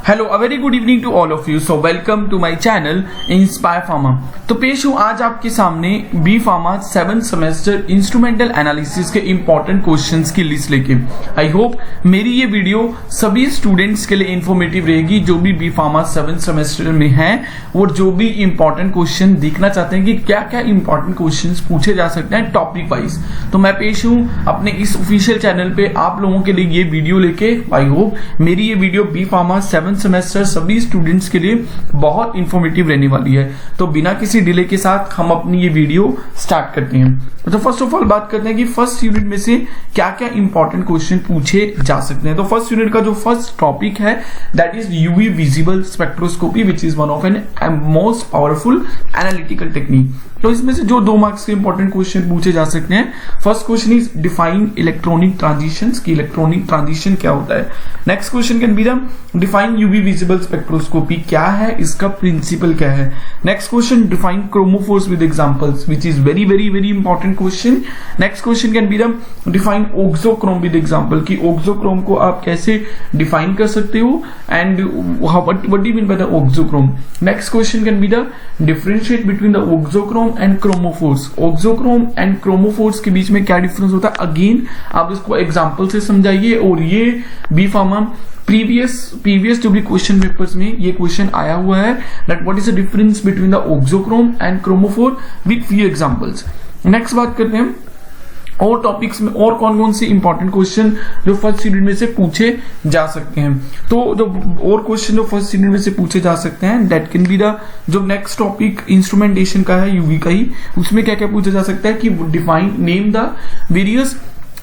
Hello a very good evening to all of you. So welcome to my channel Inspire Pharma. तो पेश हूँ आज आपके सामने B pharma 7th semester instrumental analysis के important questions की लिस्ट लेके। आई होप मेरी ये वीडियो सभी स्टूडेंट्स के लिए इंफॉर्मेटिव रहेगी जो भी बी फार्मा 7th सेमेस्टर में हैं और जो भी इंपॉर्टेंट क्वेश्चन देखना चाहते हैं कि क्या क्या इंपॉर्टेंट क्वेश्चन पूछे जा सकते हैं टॉपिक वाइज। तो मैं पेश हूँ अपने इस ऑफिशियल चैनल पे आप लोगों के लिए ये वीडियो लेके। आई होप मेरी ये video B pharma 7th semester सभी स्टूडेंट्स के लिए बहुत इंफॉर्मेटिव रहने वाली है। तो बिना किसी डिले के साथ हम अपनी ये वीडियो स्टार्ट करते हैं। तो फर्स्ट ऑफ ऑल बात करते हैं कि फर्स्ट यूनिट में से क्या क्या इंपॉर्टेंट क्वेश्चन पूछे जा सकते हैं। तो फर्स्ट यूनिट का जो फर्स्ट टॉपिक है that is UV visible spectroscopy which is one of an most powerful analytical technique. तो इसमें से जो 2 मार्क्स के इंपॉर्टेंट क्वेश्चन पूछे जा सकते हैं, first question is define electronic transitions की इलेक्ट्रॉनिक ट्रांजिशन क्या होता है। Next question can be the define UV visible spectroscopy क्या है, इसका प्रिंसिपल क्या है। Next question define chromophores with examples which is very very very important question. Next question can be the define auxochrome with example की auxochrome को आप कैसे define कर सकते हो and what do you mean by the auxochrome. Next question can be the differentiate between the auxochrome and chromophores. Auxochrome and chromophores के बीच में क्या डिफरेंस होता है, अगेन आप इसको एग्जांपल से समझाइए। और ये बी फार्मा प्रीवियस जो भी क्वेश्चन पेपर्स में ये क्वेश्चन आया हुआ है that what is the difference between the auxochrome and chromophore with few examples. Next बात करते हैं और टॉपिक्स में और कौन कौन से इंपॉर्टेंट क्वेश्चन जो फर्स्ट यूनिट में से पूछे जा सकते हैं। तो जो और क्वेश्चन जो फर्स्ट यूनिट में से पूछे जा सकते हैं दैट कैन बी द जो नेक्स्ट टॉपिक इंस्ट्रूमेंटेशन का है यूवी का ही, उसमें क्या क्या पूछा जा सकता है कि define name the various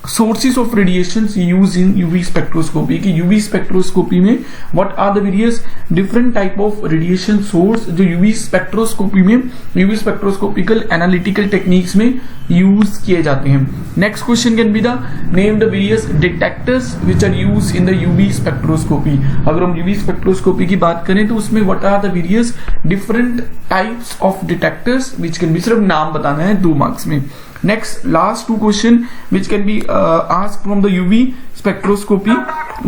sources of radiations use in UV spectroscopy की यूवी स्पेक्ट्रोस्कोपी में what are the various different type of radiation source जो यूवी स्पेक्ट्रोस्कोपी में यूवी स्पेक्ट्रोस्कोपिकल एनालिटिकल टेक्निक्स में यूज किए जाते हैं। Next question can be the name the various detectors which are use in the UV spectroscopy. अगर हम UV spectroscopy की बात करें तो उसमें what are the various different types of detectors which can B, सिर्फ नाम बताना है 2 मार्क्स में। Next, last 2 question which can be asked from the UV spectroscopy.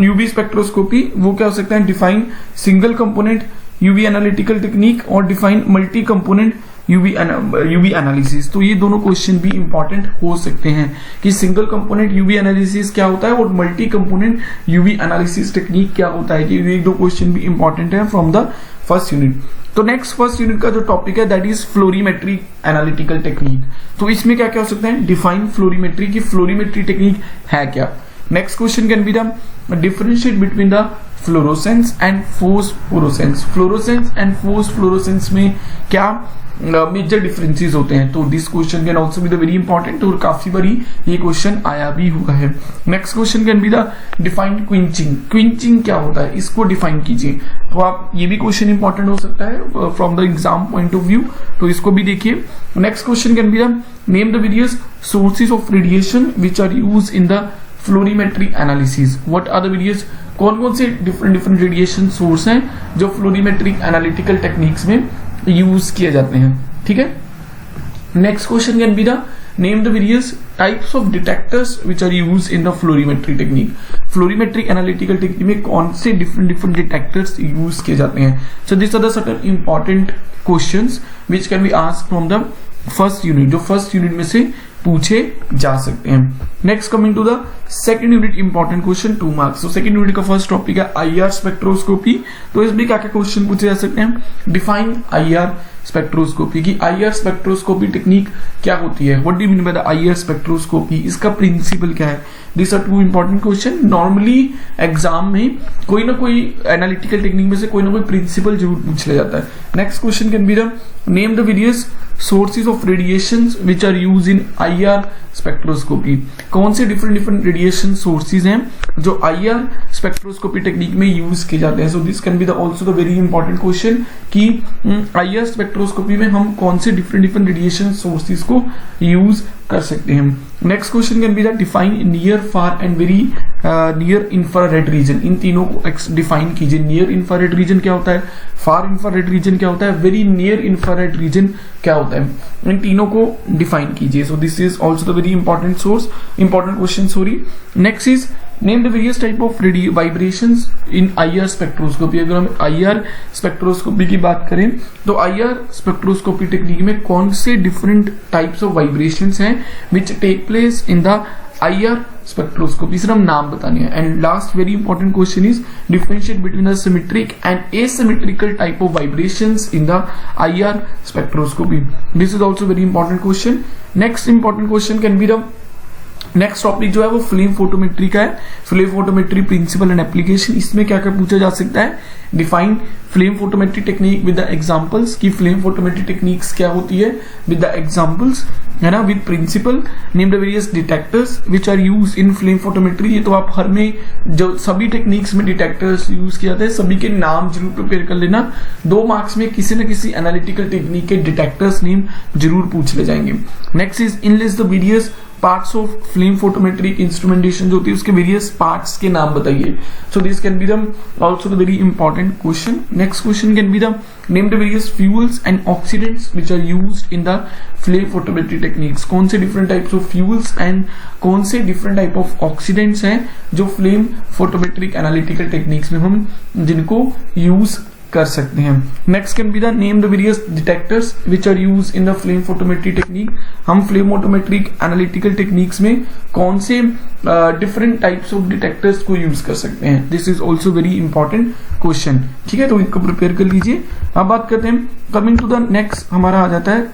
UV spectroscopy वो क्या हो सकता है, define single component UV analytical technique और define multi component UV analysis। तो ये दोनों क्वेश्चन भी इंपॉर्टेंट हो सकते हैं कि सिंगल कंपोनेंट UV एनालिसिस क्या होता है और multi component UV analysis technique क्या होता है, कि ये 2 क्वेश्चन भी इंपॉर्टेंट है फ्रॉम द फर्स्ट यूनिट। तो नेक्स्ट फर्स्ट यूनिट का जो टॉपिक है that is fluorimetry analytical technique. तो इसमें क्या क्या हो सकता है, डिफाइन फ्लोरीमेट्री की फ्लोरीमेट्री टेक्निक है क्या। Next question can be the differentiate between the fluorescence and phosphorescence. Fluorescence and phosphorescence में क्या मेजर डिफरेंसेस होते हैं। तो this question can also be the very important और काफी बारी ये क्वेश्चन आया भी हुआ है। Next question can be the define quenching. Quenching क्या होता है, इसको डिफाइन कीजिए। तो आप ये भी क्वेश्चन इंपॉर्टेंट हो सकता है from the exam point of view, तो इसको भी देखिए। Next question can be the name the various sources of radiation which are use in the fluorimetry analysis. What are the various, कौन कौन से डिफरेंट रेडिएशन सोर्स हैं जो fluorimetric analytical techniques में यूज किए जाते हैं। ठीक है। Next question can be the name the various types of detectors which are use in the fluorimetry technique. Fluorimetric analytical technique में कौन से डिफरेंट डिटेक्टर्स यूज किए जाते हैं। So this are the certain important questions which can be asked from the first unit, जो first unit में से पूछे जा सकते हैं। Next coming to the second unit important question 2 marks. तो सेकंड यूनिट का फर्स्ट टॉपिक है आईआर स्पेक्ट्रोस्कोपी। तो इसमें क्या क्या क्वेश्चन पूछे जा सकते हैं, डिफाइन आईआर स्पेक्ट्रोस्कोपी की आईआर स्पेक्ट्रोस्कोपी टेक्निक क्या होती है, what do you mean by the IR spectroscopy, इसका प्रिंसिपल क्या है। This are 2 important question. Normally exam में कोई ना कोई एनालिटिकल टेक्निक में से कोई ना कोई प्रिंसिपल जरूर पूछ लिया जाता है। Next question can be the name the various sources of radiations which are use in IR spectroscopy. कौन से डिफरेंट रेडिएशन सोर्सेज हैं जो आईआर स्पेक्ट्रोस्कोपी टेक्निक में यूज किए जाते हैं। So this can be the also the very important question कि IR spectroscopy में हम कौन से डिफरेंट रेडिएशन सोर्सेज को यूज कर सकते हैं। Next question can be the define near far and very near infrared region. इन तीनों को डिफाइन कीजिए। नियर इंफ्रारेड रीजन क्या होता है, फार इंफ्रारेड रीजन क्या होता है, वेरी नियर इंफ्रारेड रीजन क्या होता है, इन तीनों को डिफाइन कीजिए। So this is also the very important question. Sorry. Next is name the various type of vibrations in IR spectroscopy. अगर हम IR स्पेक्ट्रोस्कोपी की बात करें तो IR स्पेक्ट्रोस्कोपी टेक्निक में कौन से डिफरेंट टाइप्स ऑफ वाइब्रेशंस हैं which take place in the IR spectroscopy. सिर्फ हम नाम बताने हैं। And last very important question is differentiate between the symmetric and asymmetrical type of vibrations in the IR spectroscopy. This is also very important question. Next important question can be the next topic जो है वो flame photometry का है। Flame photometry principle and application. इसमें क्या क्या पूछा जा सकता है? Define flame photometry technique with the examples, की फ्लेम फोटोमेट्री टेक्निक्स क्या होती है विद द एग्जांपल्स, है ना, with principle. Name the various detectors which are use in flame photometry. ये तो आप हर में जो सभी टेक्निक्स में डिटेक्टर्स यूज किया जाता है सभी के नाम जरूर प्रिपेयर कर लेना। 2 मार्क्स में किसी न किसी एनालिटिकल टेक्निक के डिटेक्टर्स नेम जरूर पूछ ले जाएंगे। Next is enlist the various parts of flame photometric instrumentation जो होती है उसके वेरियस पार्ट्स के नाम बताइए। So this can be the also the very important question. Next question can be the name the various fuels and oxidants which are used in the flame photometry techniques. कौन से different types of fuels and कौन से different type of oxidants हैं जो flame photometric analytical techniques में हम जिनको use कर सकते हैं। Next can be the name the various detectors which are use in the flame photometry technique. हम फ्लेम फोटोमेट्रिक एनालिटिकल टेक्निक्स में कौन से डिफरेंट टाइप्स ऑफ डिटेक्टर्स को यूज कर सकते हैं। This is also very important question. ठीक है, तो इनको प्रिपेयर कर लीजिए। अब बात करते हैं, कमिंग टू द नेक्स्ट हमारा आ जाता है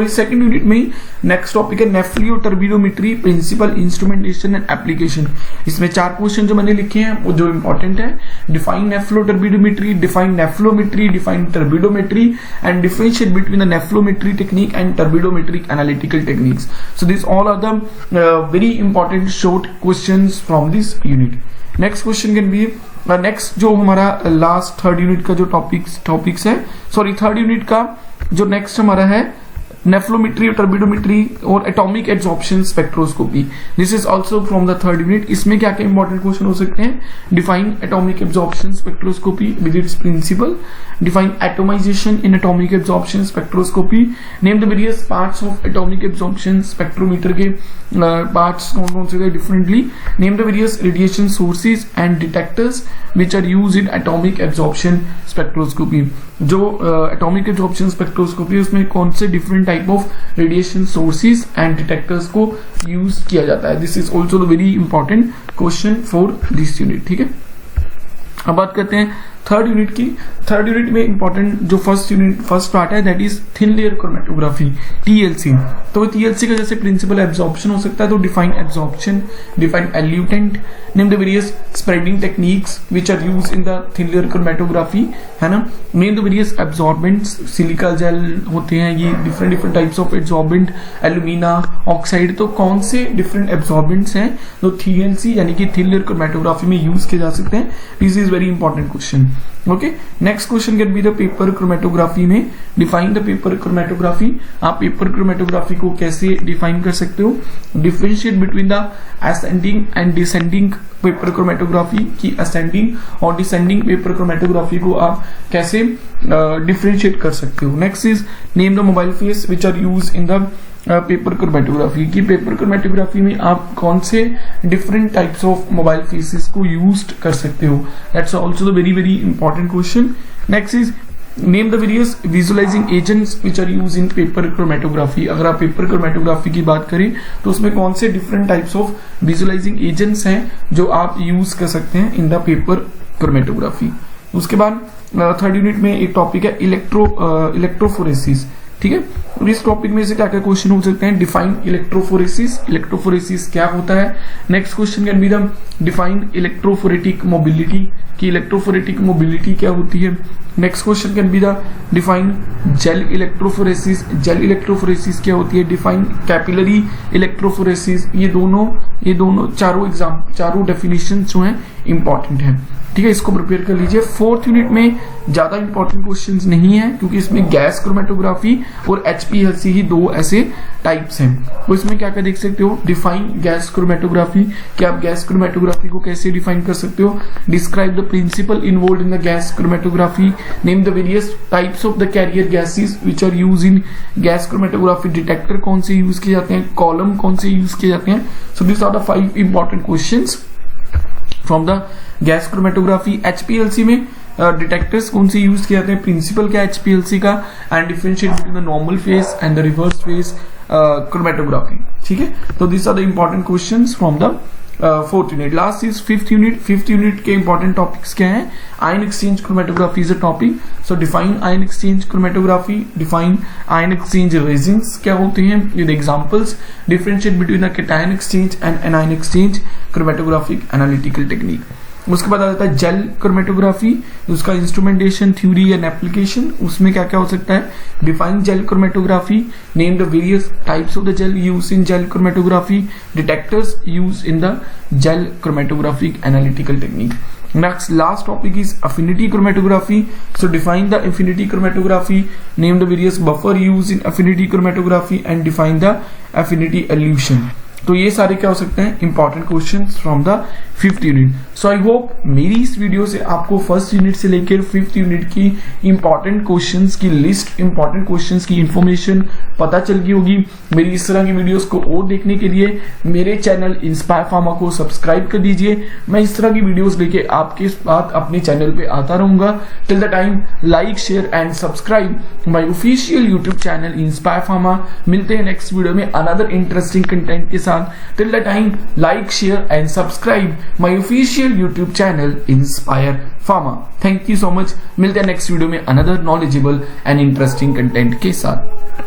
सेकंड यूनिट में ही नेक्स्ट टॉपिक है नेफ्लियो टर्बिडोमेट्री प्रिंसिपल इंस्ट्रूमेंटेशन एंड एप्लीकेशन। इसमें 4 क्वेश्चन जो मैंने लिखे हैं वो जो इंपॉर्टेंट है, define nephelo turbidimetry, define nephelometry, define turbidimetry and differentiate between the nephelometry technique and turbidimetric analytical techniques. So this all are the very important short questions from this unit. Next question can be next जो हमारा last third unit का जो topics है, third unit का जो next हमारा है nephelometry, turbidimetry और atomic absorption spectroscopy. This is also from the third unit. इसमें क्या क्या इंपॉर्टेंट क्वेश्चन हो सकते हैं? Define atomic absorption spectroscopy with its principle, define atomisation in atomic absorption spectroscopy, name the various parts of atomic absorption spectrometer के parts कौन कौन से differently, name the various radiation sources and detectors which are use in atomic absorption spectroscopy. जो atomic absorption spectroscopy उसमें कौन से different type of radiation sources and detectors को use किया जाता है। This is also the very important question for this unit. ठीक है, अब बात करते हैं थर्ड यूनिट की। थर्ड यूनिट में इंपॉर्टेंट जो फर्स्ट पार्ट है that is thin layer chromatography, TLC। तो TLC का जैसे प्रिंसिपल एब्जॉर्प्शन हो सकता है, तो define absorption, define eluant, name the various spreading techniques which are use in the thin layer chromatography, है ना, name the various absorbents, silica gel होते हैं ये, different types of absorbent, alumina, oxide. तो कौन से डिफरेंट एब्जॉर्बेंट्स हैं जो TLC यानी कि थिन लेयर क्रोमेटोग्राफी में यूज किए जा सकते हैं। This is very important question. Okay, next question can be the paper chromatography में डिफाइन द पेपर क्रोमेटोग्राफी। आप पेपर क्रोमेटोग्राफी को कैसे डिफाइन कर सकते हो? Differentiate between the ascending and descending paper chromatography, की असेंडिंग और डिसेंडिंग पेपर क्रोमेटोग्राफी को आप कैसे डिफरेंशिएट कर सकते हो। Next is name the mobile phase which are use in the paper chromatography, की पेपर क्रोमेटोग्राफी में आप कौन से different types of mobile phases को यूज कर सकते हो। That's also the very very important question. Next is name the various visualising agents which are use in paper chromatography. अगर आप पेपर क्रोमेटोग्राफी की बात करें तो उसमें कौन से different types of visualising agents हैं जो आप यूज कर सकते हैं इन द पेपर क्रोमेटोग्राफी। उसके बाद थर्ड यूनिट में एक टॉपिक है इलेक्ट्रोफोरेसिस। ठीक है, इस टॉपिक में से क्या क्या क्वेश्चन हो सकते हैं? डिफाइन इलेक्ट्रोफोरेसिस, इलेक्ट्रोफोरेसिस क्या होता है। Next question can be the define electrophoretic mobility, की इलेक्ट्रोफोरेटिक मोबिलिटी क्या होती है। Next question can be the define gel electrophoresis, gel electrophoresis क्या होती है। Define capillary electrophoresis. ये दोनों चारों डेफिनेशन जो हैं इंपॉर्टेंट है। ठीक है, इसको प्रिपेयर कर लीजिए। 4th यूनिट में ज्यादा इंपॉर्टेंट क्वेश्चंस नहीं है क्योंकि इसमें गैस क्रोमेटोग्राफी और HPLC ही दो ऐसे टाइप्स हैं। तो इसमें क्या क्या देख सकते हो, डिफाइन गैस क्रोमेटोग्राफी, कि आप गैस क्रोमेटोग्राफी को कैसे डिफाइन कर सकते हो, describe the principle involve in the gas chromatography, name the various types of the carrier gases which are use in gas chromatography, detector कौन से यूज किए जाते हैं, कॉलम कौन से यूज किए जाते हैं। So this are the 5 important questions from the gas chromatography. HPLC में डिटेक्टर्स कौन से यूज किए जाते हैं, प्रिंसिपल क्या HPLC का, and differentiate between the normal phase and the reverse phase chromatography. ठीक है, तो this are the important questions from the 4th unit. Last is 5th unit. 5th unit के इंपॉर्टेंट टॉपिक्स क्या हैं, ion exchange chromatography is a topic. So define ion exchange chromatography, define ion exchange resins क्या होते हैं with examples, differentiate between the cation exchange and anion exchange chromatographic analytical technique. उसके बाद आ जाता है जेल क्रोमेटोग्राफी, उसका इंस्ट्रूमेंटेशन, थ्योरी एंड एप्लीकेशन। उसमें क्या क्या हो सकता है, define gel chromatography, name the various types of the gel use in gel chromatography, detectors use in the gel chromatographic analytical technique. Next, last topic is affinity chromatography. So define the affinity chromatography, name the various buffer used in affinity chromatography and define the affinity elution. तो ये सारे क्या हो सकते हैं, important questions from the 5th unit. So I hope मेरी इस video से आपको 1st यूनिट से लेकर 5th यूनिट की इंपॉर्टेंट क्वेश्चंस की लिस्ट, इंपॉर्टेंट क्वेश्चंस की इंफॉर्मेशन पता चल गई होगी। मेरी इस तरह की वीडियोस को और देखने के लिए मेरे चैनल इंस्पायर फार्मा को सब्सक्राइब कर दीजिए। मैं इस तरह की वीडियोस लेके आपके साथ अपने चैनल पे आता रहूंगा। Till the time, like, share and subscribe my official YouTube channel Inspire pharma. मिलते हैं नेक्स्ट वीडियो में अनदर इंटरेस्टिंग कंटेंट के साथ। Till the time, like, share and subscribe my official YouTube channel Inspire Pharma. Thank you so much. मिलते हैं next video में another knowledgeable and interesting content के साथ।